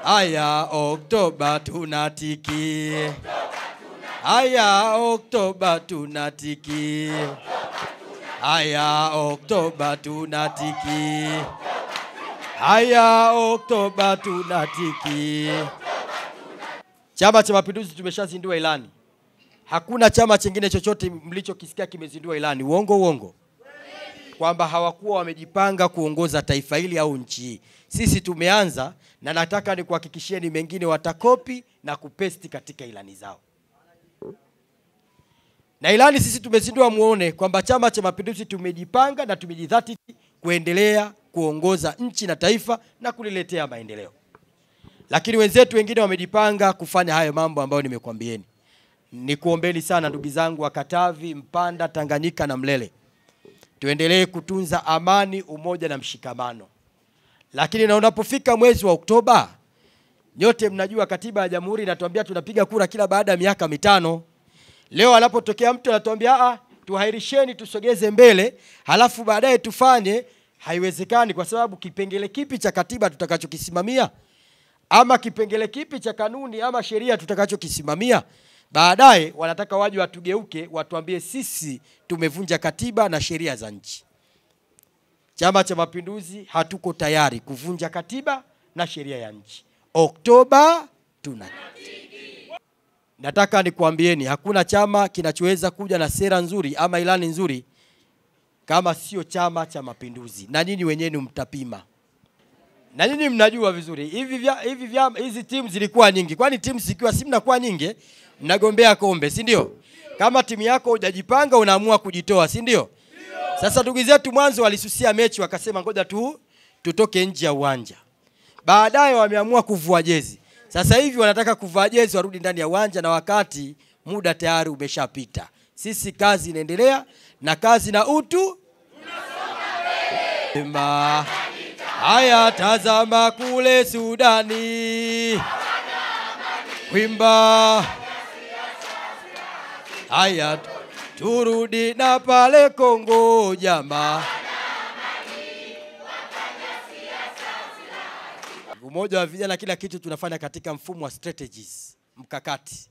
Haya Oktoba tunatiki. Haya Oktoba tunatiki. Haya Oktoba tunatiki. Haya Oktoba tunatiki. Chama cha Mapinduzi tumeshazindua ilani. Hakuna chama chingine chochote mlichokisikia kimezindua ilani. Uongo. Kwamba hawakuwa wamejipanga kuongoza taifa hili au nchi hii. Sisi tumeanza na nataka nikuhakikishieni mengine watakopi na kupesti katika ilani zao. Na ilani sisi tumezindua muone kwamba Chama cha Mapinduzi tumejipanga na tumejidhatiti kuendelea kuongoza nchi na taifa na kuliletea maendeleo. Lakini wenzetu wengine wamejipanga kufanya hayo mambo ambayo nimekuambieni. Nikuombeni sana ndugu zangu wa Katavi, Mpanda, Tanganyika na Mlele. Tuendelee kutunza amani, umoja na mshikamano. Lakini na unapofika mwezi wa Oktoba, nyote mnajua katiba ya Jamhuri inatuambia tunapiga kura kila baada ya miaka 5. Leo anapotokea mtu anatuambia tuhairisheni tusogeze mbele, halafu baadaye tufanye, haiwezekani kwa sababu kipengele kipi cha katiba tutakachokisimamia ama kipengele kipi cha kanuni ama sheria tutakachokisimamia, baadaye wanataka waje watugeuke watuambie sisi tumevunja katiba na sheria za nchi. Chama cha Mapinduzi hatuko tayari kuvunja katiba na sheria ya nchi. Oktoba tunatiki. Nataka nikuambieni hakuna chama kinachoweza kuja na sera nzuri ama ilani nzuri kama sio Chama cha Mapinduzi. Na nyinyi wenyewe mtapima. Na nyinyi mnajua vizuri hizi timu zilikuwa nyingi. Kwani timu zikiwa si mnakuwa nyingi mnagombea kombe, si ndio? Kama timu yako hujajipanga unaamua kujitoa, si ndio? Sasa ndugu zetu mwanzo walisusia mechi wakasema ngoja tutoke nje ya uwanja. Baadaye wameamua kuvua jezi. Sasa hivi wanataka kuvua jezi warudi ndani ya uwanja na wakati muda tayari umeshapita. Sisi kazi inaendelea na kazi na utu tunasonga mbele. Haya tazama kule Sudani. Wimba. Haya turudi na pale Kongo jamaa. Umoja wa vijana kila kitu tunafanya katika mfumo wa strategies, mkakati.